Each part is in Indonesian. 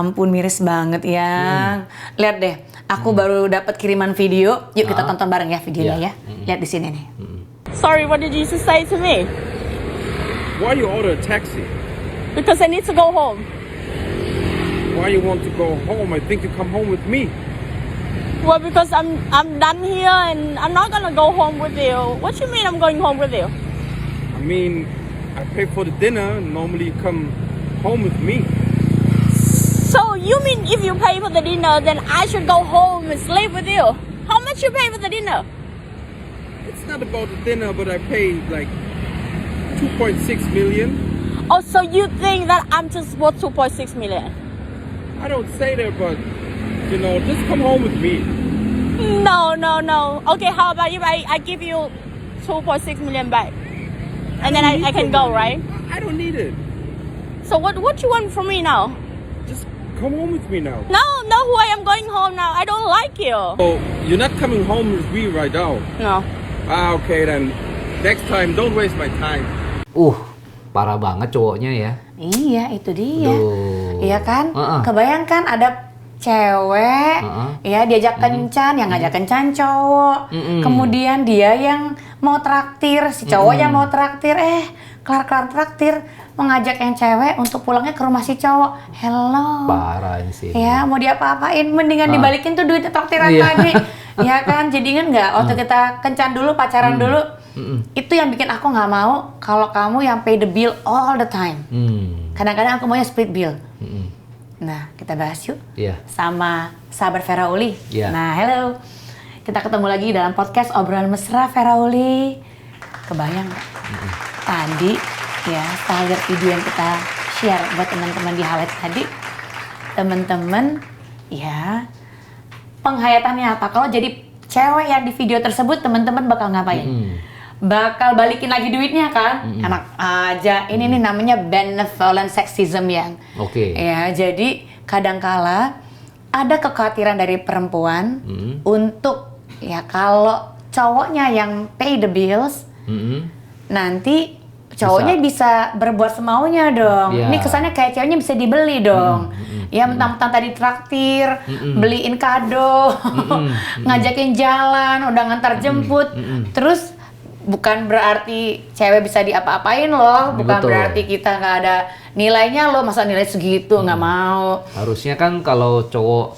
ampun miris banget yang. Lihat deh, aku baru dapat kiriman video. Yuk kita tonton bareng ya videonya ya. Lihat di sini nih. Sorry, what did you just say to me? Why you order a taxi? Because I need to go home. Why you want to go home? I think you come home with me. Well, because I'm done here and I'm not gonna go home with you. What you mean I'm going home with you? I mean, I pay for the dinner. Normally you come home with me. So you mean if you pay for the dinner, then I should go home and sleep with you? How much you pay for the dinner? It's not about the dinner, but I pay like 2.6 million. Oh, so you think that I'm just worth 2.6 million? I don't say that, but you know, just come home with me. No. Okay, how about if I give you 2.6 million back? And then I can go, right? I don't need it. So what you want from me now? Just come home with me now. No, I am going home now. I don't like you. Oh, you're not coming home with me right now. No. Okay then. Next time, don't waste my time. Parah banget cowoknya ya. Iya, itu dia. Aduh. Iya kan? Kebayangkan ada cewek, ya diajak kencan, yang ngajak kencan cowok. Kemudian dia yang mau traktir, si cowok yang mau traktir, kelar traktir, mengajak yang cewek untuk pulangnya ke rumah si cowok. Hello. Parah ini sih. Ya, mau diapa-apain, mendingan dibalikin tuh duit traktiran tadi. Ya kan, jadi inget nggak waktu kita kencan dulu, pacaran dulu, itu yang bikin aku nggak mau kalau kamu yang pay the bill all the time. Kadang-kadang aku maunya split bill. Nah, kita bahas yuk sama sahabat Vera Uli. Nah, hello. Kita ketemu lagi dalam podcast Obrolan Mesra Vera Uli. Kebayang nggak? Tadi ya, setelah lihat video yang kita share buat teman-teman di highlight tadi, teman-teman ya, penghayatannya apa? Kalau jadi cewek yang di video tersebut, teman-teman bakal ngapain? Bakal balikin lagi duitnya kan? Enak aja. Ini nih namanya benevolent sexism yang. Ya, jadi kadangkala ada kekhawatiran dari perempuan untuk ya kalau cowoknya yang pay the bills, nanti cowoknya bisa berbuat semaunya dong. Ini kesannya kayak ceweknya bisa dibeli dong. Ya mentang-mentang tadi traktir, beliin kado, ngajakin jalan, udah ngantar jemput, terus bukan berarti cewek bisa diapa-apain loh, bukan berarti kita nggak ada nilainya loh, masa nilai segitu, nggak mau. Harusnya kan kalau cowok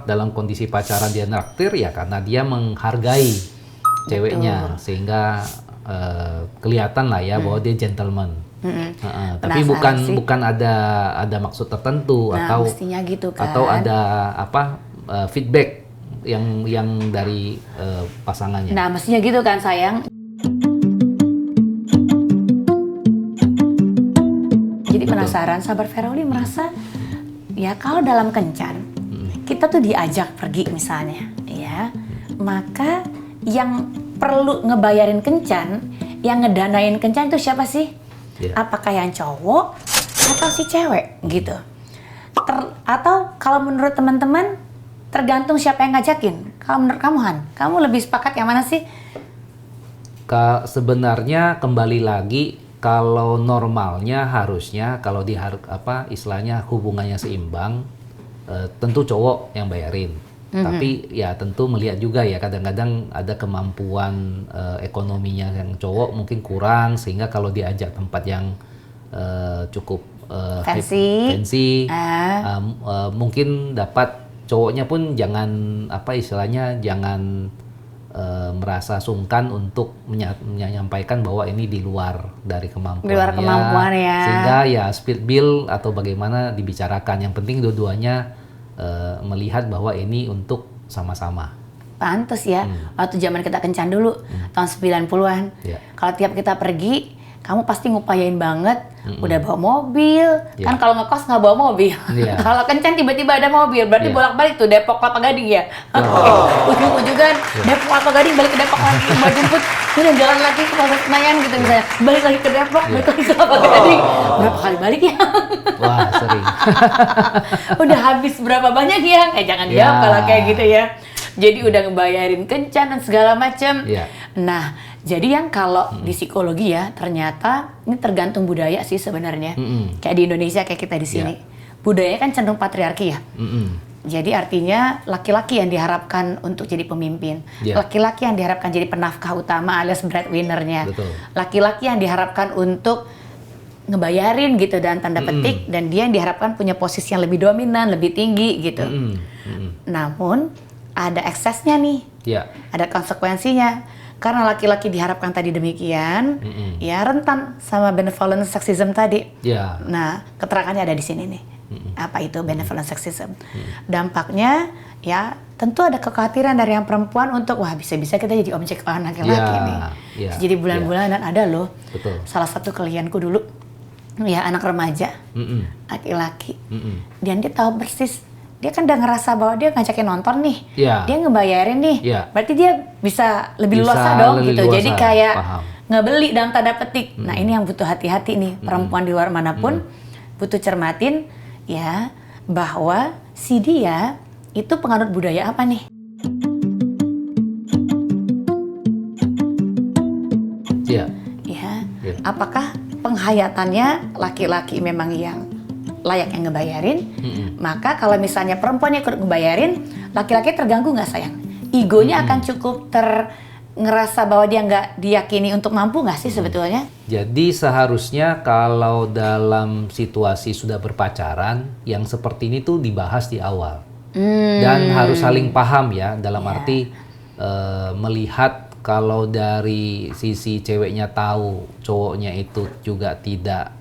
dalam kondisi pacaran dia naktir ya karena dia menghargai ceweknya, sehingga kelihatan lah ya bahwa dia gentleman. Tapi bukan ada maksud tertentu atau mestinya gitu kan. Atau ada feedback yang dari pasangannya. Nah, mestinya gitu kan sayang. Jadi penasaran, sahabat Vera Uli merasa ya kalau dalam kencan kita tuh diajak pergi misalnya, ya, maka yang perlu ngebayarin kencan, yang ngedanain kencan itu siapa sih? Apakah yang cowok atau si cewek gitu? Atau kalau menurut teman-teman tergantung siapa yang ngajakin. Kalau menurut kamu Han, kamu lebih sepakat yang mana sih? Sebenarnya kembali lagi kalau normalnya harusnya kalau istilahnya hubungannya seimbang, tentu cowok yang bayarin. Tapi ya tentu melihat juga ya kadang-kadang ada kemampuan ekonominya yang cowok mungkin kurang, sehingga kalau diajak tempat yang cukup fancy, mungkin dapat cowoknya pun jangan jangan merasa sungkan untuk menyampaikan bahwa ini di luar dari kemampuannya. Di luar kemampuan ya. Sehingga ya split bill atau bagaimana dibicarakan. Yang penting dua-duanya melihat bahwa ini untuk sama-sama. Pantes ya, waktu zaman kita kencan dulu, tahun 90-an. Kalau tiap kita pergi, kamu pasti ngupayain banget, udah bawa mobil. Kan kalau ngekos nggak bawa mobil. Kalau kencan tiba-tiba ada mobil, berarti bolak-balik tuh Depok Kelapa Gading ya. Ujung-ujungan Depok Kelapa Gading balik ke Depok lagi, mau jemput, udah jalan lagi ke Polres Senayan gitu misalnya, balik lagi ke Depok, balik lagi ke Kelapa Gading. Berapa kali balik ya? Wah, sering. Udah habis berapa banyak ya? Jangan jawab kalau kayak gitu ya. Jadi udah ngebayarin kencan dan segala macam. Nah, jadi yang kalau di psikologi ya ternyata ini tergantung budaya sih sebenarnya. Kayak di Indonesia kayak kita di sini. budayanya kan cenderung patriarki ya. Mm-mm. Jadi artinya laki-laki yang diharapkan untuk jadi pemimpin, Yeah. laki-laki yang diharapkan jadi penafkah utama alias breadwinner-nya, Betul. laki-laki yang diharapkan untuk ngebayarin gitu dan tanda petik, dan dia yang diharapkan punya posisi yang lebih dominan, lebih tinggi gitu. Mm-mm. Mm-mm. Namun ada eksesnya nih, Ya. ada konsekuensinya. Karena laki-laki diharapkan tadi demikian, ya rentan sama benevolent sexism tadi. Ya. Nah, keterangannya ada di sini nih. Apa itu benevolent sexism? Dampaknya ya tentu ada kekhawatiran dari yang perempuan untuk wah bisa-bisa kita jadi objek laki-laki Ya, nih. ya, Jadi bulan-bulanan ada loh. Betul. Salah satu klienku dulu ya anak remaja, Mm-mm. laki-laki. Mm-mm. Dan dia tahu persis. Dia kan udah ngerasa bahwa dia ngajakin nonton nih. Ya. Dia ngebayarin nih. Ya. Berarti dia bisa lebih Bisa luasa dong lebih gitu. luasa, Jadi kayak paham. ngebeli dalam tanda petik. Nah, ini yang butuh hati-hati nih perempuan di luar manapun butuh cermatin ya bahwa si dia itu penganut budaya apa nih? Ya. Ya. Ya. Apakah penghayatannya laki-laki memang yang layak yang ngebayarin? Maka kalau misalnya perempuannya ikut ngebayarin, laki-laki terganggu nggak sayang? Egonya akan cukup ngerasa bahwa dia nggak diyakini untuk mampu nggak sih sebetulnya? Jadi seharusnya kalau dalam situasi sudah berpacaran, yang seperti ini tuh dibahas di awal. Dan harus saling paham ya, dalam arti melihat kalau dari sisi ceweknya tahu cowoknya itu juga tidak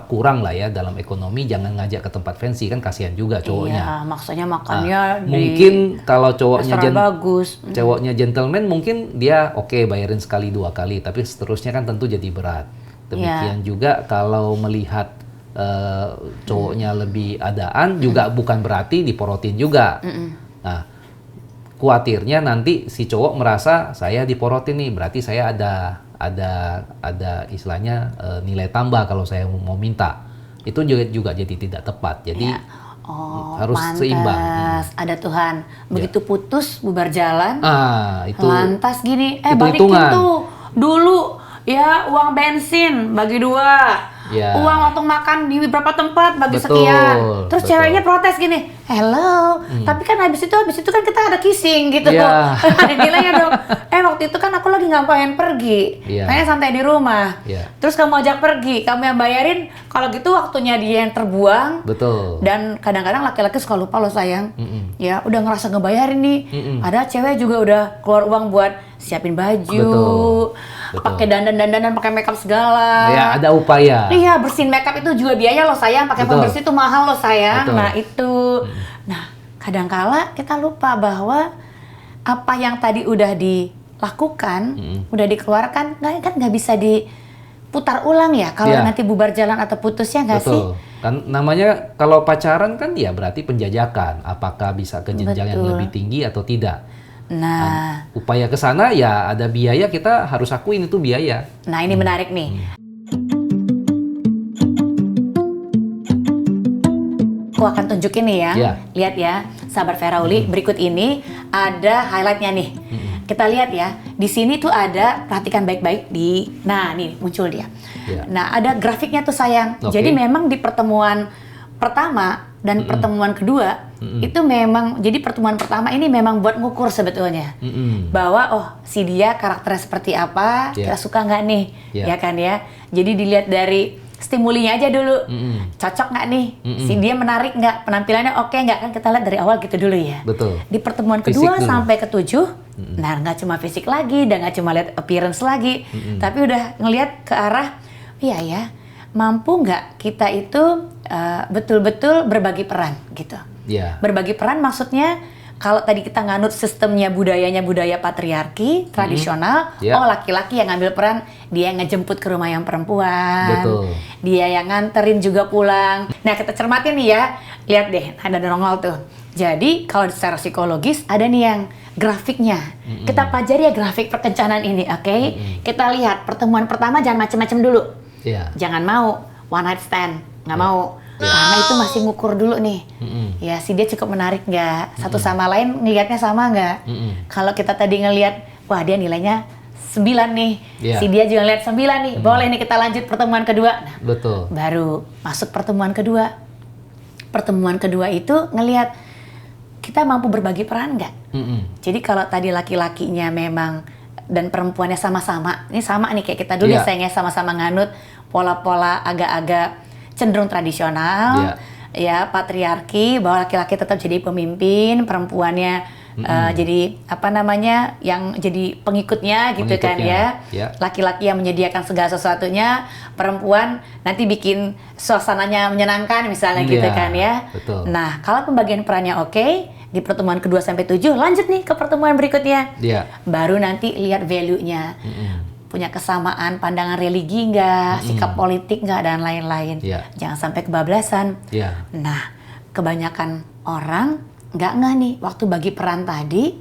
kurang lah ya dalam ekonomi, jangan ngajak ke tempat fancy, kan kasihan juga cowoknya. Iya, maksudnya makannya di Mungkin kalau cowoknya restoran bagus. cowoknya gentleman mungkin dia oke bayarin sekali 2 kali, tapi seterusnya kan tentu jadi berat. Demikian juga kalau melihat cowoknya lebih adaan juga bukan berarti diporotin juga. Nah, khawatirnya nanti si cowok merasa saya diporotin nih, berarti saya ada istilahnya nilai tambah kalau saya mau minta. Itu juga jadi tidak tepat. Jadi harus pantas. seimbang. Ada Tuhan. Begitu putus bubar jalan. Itu Lantas gini, balikin hitung-hitungan. tuh dulu ya uang bensin bagi 2. Ya. Uang waktu makan di beberapa tempat bagi Betul, sekian. Terus betul. ceweknya protes gini, hello, tapi kan habis itu kan kita ada kissing gitu. Ya. Nilainya dong, waktu itu kan aku lagi ngapain pergi, Ya. kayaknya santai di rumah. Ya. Terus kamu ajak pergi, kamu yang bayarin, kalau gitu waktunya dia yang terbuang. Betul. Dan kadang-kadang laki-laki suka lupa loh sayang. Ya udah ngerasa ngebayarin nih. Ada cewek juga udah keluar uang buat siapin baju, Betul. pakai dandan-dandan, pakai makeup segala. Ya, ada upaya. Iya, bersihin makeup itu juga biaya loh sayang. Pakai Betul. pembersih itu mahal loh sayang. Betul. Nah itu. Nah kadangkala kita lupa bahwa apa yang tadi udah dilakukan, udah dikeluarkan, nggak bisa diputar ulang ya. Kalau Iya. nanti bubar jalan atau putusnya nggak sih? Betul. Kan namanya kalau pacaran kan ya berarti penjajakan. Apakah bisa ke jenjang yang Betul. lebih tinggi atau tidak? Nah, Upaya ke sana ya ada biaya, kita harus akuin itu biaya. nah ini menarik nih. Aku akan tunjukin nih ya. Ya. Lihat ya, sahabat Ferauli, berikut ini ada highlightnya nih. Kita lihat ya, di sini tuh ada, perhatikan baik-baik nah nih muncul dia. Ya. Nah ada grafiknya tuh sayang. Oke. Jadi memang di pertemuan pertama dan pertemuan kedua itu memang, jadi pertemuan pertama ini memang buat ngukur sebetulnya. Bahwa oh si dia karakternya seperti apa, Ya. kita suka nggak nih, Ya. ya kan ya. Jadi dilihat dari stimulinya aja dulu, cocok nggak nih, si dia menarik nggak, penampilannya oke nggak, kan kita lihat dari awal gitu dulu ya. Betul. Di pertemuan Fisik kedua dulu. sampai ke-7, nah nggak cuma fisik lagi, dan nggak cuma lihat appearance lagi, tapi udah ngelihat ke arah, iya ya, mampu nggak kita itu betul-betul berbagi peran gitu. Ya. Berbagi peran maksudnya kalau tadi kita nganut sistemnya budayanya budaya patriarki tradisional, Ya. oh laki-laki yang ngambil peran, dia yang ngejemput ke rumah yang perempuan, Betul. dia yang nganterin juga pulang. Nah kita cermatin nih ya, lihat deh ada nongol tuh. Jadi kalau secara psikologis ada nih yang grafiknya. Kita pelajari ya grafik perkencanan ini, oke? Kita lihat pertemuan pertama jangan macem-macem dulu. Ya. Jangan mau one night stand, nggak mau. Karena itu masih ngukur dulu nih. Ya si dia cukup menarik nggak? Satu sama lain ngelihatnya sama nggak? Kalau kita tadi ngelihat, wah dia nilainya 9 nih. Iya. Si dia juga ngeliat 9 nih. Boleh nih kita lanjut pertemuan kedua. Nah, Betul. baru masuk pertemuan kedua. pertemuan kedua itu ngelihat kita mampu berbagi peran nggak? Jadi kalau tadi laki-lakinya memang dan perempuannya sama-sama, ini sama nih kayak kita dulu ya sayangnya sama-sama nganut pola-pola agak-agak cenderung tradisional, ya patriarki bahwa laki-laki tetap jadi pemimpin, perempuannya jadi apa namanya yang jadi pengikutnya gitu kan ya. Laki-laki yang menyediakan segala sesuatunya, perempuan nanti bikin suasananya menyenangkan misalnya gitu kan ya. Betul. Nah, kalau pembagian perannya oke, di pertemuan kedua sampai 7 lanjut nih ke pertemuan berikutnya. Baru nanti lihat value-nya. Punya kesamaan pandangan religi nggak, sikap politik nggak, dan lain-lain. Jangan sampai kebablasan. Nah, kebanyakan orang nggak nih waktu bagi peran tadi,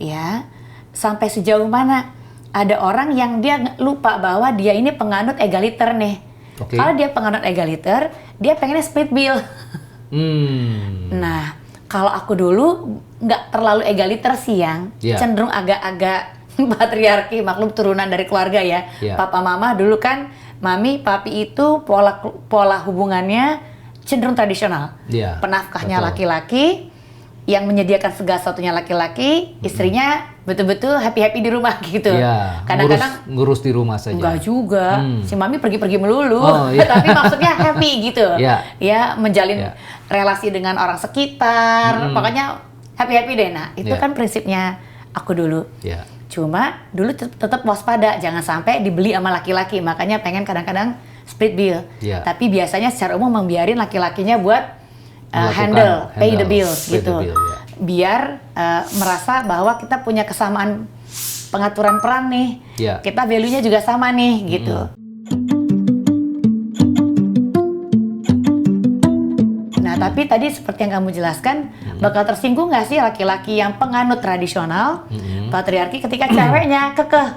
ya sampai sejauh mana ada orang yang dia lupa bahwa dia ini penganut egaliter nih. Kalau dia penganut egaliter, dia pengennya split bill. Nah, kalau aku dulu nggak terlalu egaliter sih yang cenderung agak-agak patriarki, maklum turunan dari keluarga ya. Papa mama dulu kan, mami papi itu pola hubungannya cenderung tradisional. Penafkahnya laki-laki, yang menyediakan segala sesuatunya laki-laki, istrinya betul-betul happy-happy di rumah gitu. Kadang-kadang ngurus di rumah saja. Enggak juga. Si mami pergi-pergi melulu, tapi maksudnya happy gitu. Ya, menjalin relasi dengan orang sekitar, pokoknya happy-happy deh. Nah, itu kan prinsipnya aku dulu. Cuma dulu tetap waspada, jangan sampai dibeli sama laki-laki. Makanya pengen kadang-kadang split bill. Tapi biasanya secara umum membiarin laki-lakinya buat pay the bills gitu. Biar merasa bahwa kita punya kesamaan pengaturan peran nih. Kita value-nya juga sama nih gitu. Nah, tapi tadi seperti yang kamu jelaskan, bakal tersinggung nggak sih laki-laki yang penganut tradisional, patriarki, ketika ceweknya kekeh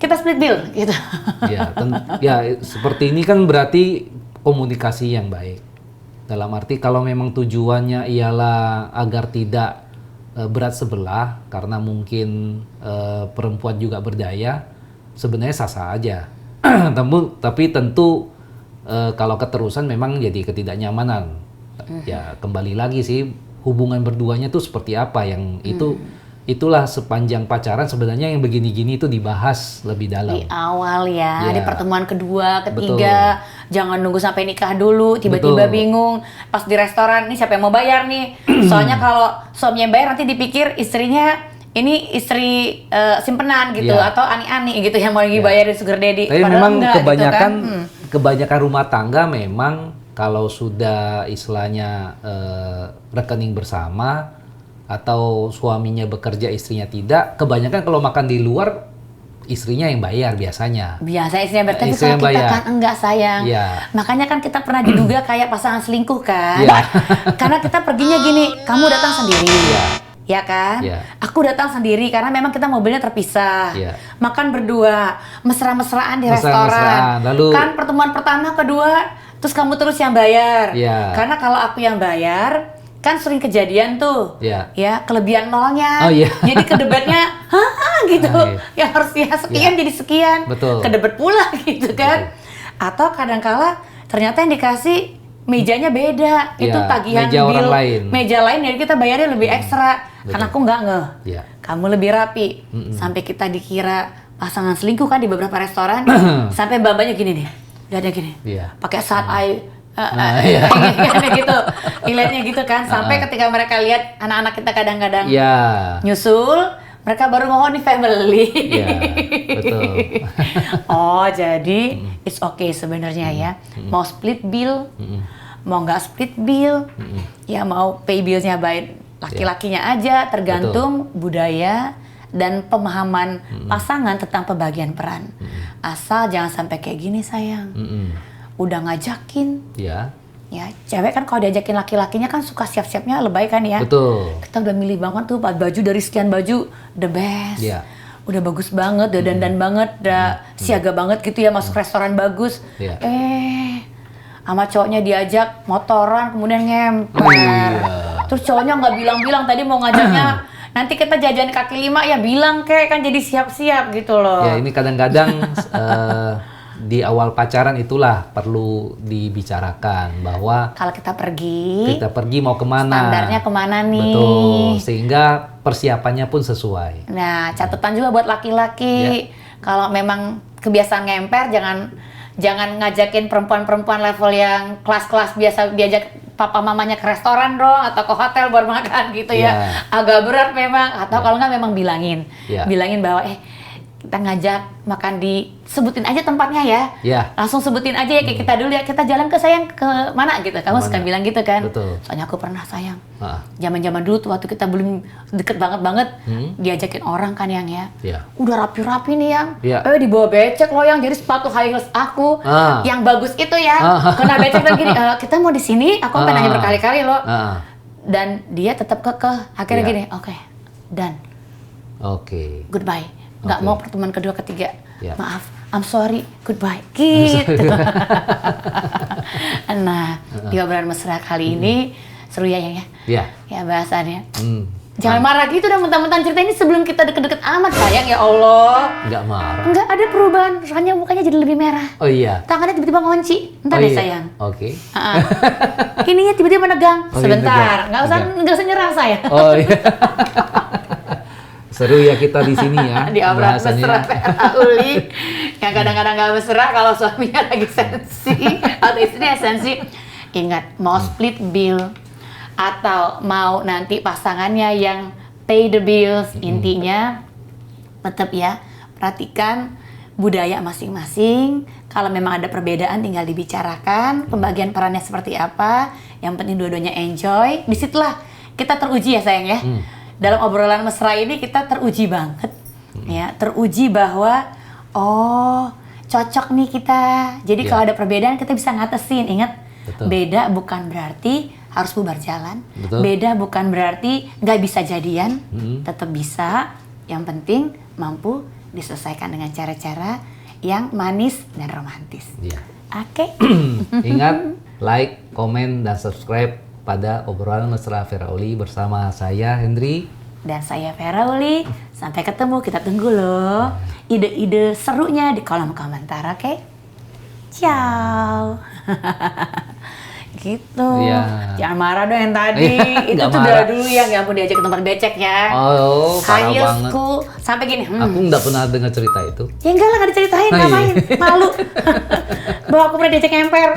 kita split bill gitu? Seperti ini kan berarti komunikasi yang baik. Dalam arti kalau memang tujuannya ialah agar tidak berat sebelah, karena mungkin perempuan juga berdaya, sebenarnya sah-sah aja. Tapi tentu kalau keterusan memang jadi ketidaknyamanan. Ya kembali lagi sih, hubungan berduanya tuh seperti apa yang itulah sepanjang pacaran sebenarnya yang begini-gini itu dibahas lebih dalam. Di awal di pertemuan kedua, ketiga, jangan nunggu sampai nikah dulu, tiba-tiba bingung pas di restoran, nih siapa yang mau bayar nih? Soalnya kalau suaminya bayar nanti dipikir istrinya ini istri simpenan gitu, atau ani-ani gitu yang mau dibayar di sugar daddy. Tapi memang enggak, kebanyakan gitu kan? kebanyakan rumah tangga memang kalau sudah istilahnya rekening bersama atau suaminya bekerja, istrinya tidak, kebanyakan kalau makan di luar istrinya yang bayar biasanya. Biasa istrinya bayar, tapi kalau kita kan enggak sayang. Makanya kan kita pernah diduga kayak pasangan selingkuh kan. Karena kita perginya gini, kamu datang sendiri. Ya kan? Aku datang sendiri karena memang kita mobilnya terpisah. Makan berdua, mesra-mesraan di restoran. Lalu kan pertemuan pertama, kedua, terus kamu terus yang bayar. Karena kalau aku yang bayar, kan sering kejadian tuh, ya kelebihan nolnya, jadi kedebatnya, gitu, yang harusnya sekian jadi sekian, kedebet pula gitu kan, atau kadangkala ternyata yang dikasih mejanya beda, itu tagihan bill, meja lain jadi kita bayarnya lebih ekstra, karena aku nggak ngeh, kamu lebih rapi, sampai kita dikira pasangan selingkuh kan di beberapa restoran, sampai babanya gini nih, lihatnya gini, pakai side eye. Gitu, ngeliatnya gitu kan, sampai ketika mereka lihat anak-anak kita kadang-kadang nyusul, mereka baru ngomong nih family. Betul. Oh, jadi it's okay sebenarnya ya. Mau split bill, mau nggak split bill, ya mau pay billnya by laki-lakinya aja, tergantung budaya dan pemahaman pasangan tentang pembagian peran. Asal jangan sampai kayak gini sayang. Udah ngajakin, ya cewek kan kalau diajakin laki-lakinya kan suka siap-siapnya lebay kan ya. Kita udah milih banget tuh baju dari sekian baju the best, udah bagus banget, udah dandan banget, udah siaga banget gitu ya, masuk restoran bagus. Sama cowoknya diajak motoran kemudian ngemper, terus cowoknya nggak bilang-bilang tadi mau ngajaknya nanti kita jajan kaki lima, ya bilang kayak kan jadi siap-siap gitu loh. Ya ini kadang-kadang di awal pacaran itulah perlu dibicarakan bahwa Kalau kita pergi mau kemana, standarnya kemana nih. betul, sehingga persiapannya pun sesuai. Nah, catatan juga buat laki-laki. Kalau memang kebiasaan ngemper, jangan ngajakin perempuan-perempuan level yang kelas-kelas biasa diajak papa mamanya ke restoran dong atau ke hotel buat makan gitu ya. Agak berat memang. Atau kalau nggak memang bilangin bahwa kita ngajak makan sebutin aja tempatnya ya. Langsung sebutin aja ya, kayak kita dulu ya, kita jalan ke sayang ke mana gitu. Kamu suka bilang gitu kan. Betul. Soalnya aku pernah sayang. Zaman-zaman dulu tuh waktu kita belum deket banget diajakin orang kan yang udah rapi-rapi nih yang. Dibawa becek loh yang, jadi sepatu high heels aku yang bagus itu ya. Kena becek dan gini, kita mau di sini, aku sampai nanya berkali-kali loh. Dan dia tetap kekeh. Akhirnya gini, oke, done. Goodbye. Nggak mau pertemuan kedua ketiga. Maaf, I'm sorry, goodbye. Gitu. Nah, di obrolan mesra kali ini seru ya yang ya. Ya bahasannya. Jangan marah gitu dong, mentang-mentang cerita ini sebelum kita deket-deket amat sayang, ya Allah. Nggak marah. Nggak ada perubahan, soalnya mukanya jadi lebih merah. Oh iya. Tangannya tiba-tiba ngunci. Ntar deh sayang. Oke. Ininya tiba-tiba menegang. Sebentar, nggak usah nyerang saya. Oh iya. Seru ya kita di sini ya. Di obrolan mesra Uli yang kadang-kadang nggak mesra kalau suaminya lagi sensi atau istrinya sensi. Ingat, mau split bill atau mau nanti pasangannya yang pay the bills, intinya tetap ya perhatikan budaya masing-masing. Kalau memang ada perbedaan tinggal dibicarakan, pembagian perannya seperti apa. Yang penting dua-duanya enjoy. Disitulah kita teruji ya sayang ya. Dalam obrolan mesra ini kita teruji banget, ya, teruji bahwa cocok nih kita. Jadi kalau ada perbedaan kita bisa ngatasin. Ingat, beda bukan berarti harus bubar jalan. Beda bukan berarti nggak bisa jadian, tetap bisa. Yang penting mampu diselesaikan dengan cara-cara yang manis dan romantis. Oke. Ingat, like, komen, dan subscribe pada obrolan mesra Vera Uli bersama saya Hendry dan saya Vera Uli. Sampai ketemu, kita tunggu loh ide-ide serunya di kolom komentar, oke? Ciao. Gitu. Jangan marah dong yang tadi. Itu tuh dari dulu yang nggak mau diajak ke tempat becek ya. Parah banget. Sampai gini. Aku nggak pernah dengar cerita itu. Ya enggak lah, nggak diceritain, ngapain? Malu. Bahwa aku pernah diajak ngemper.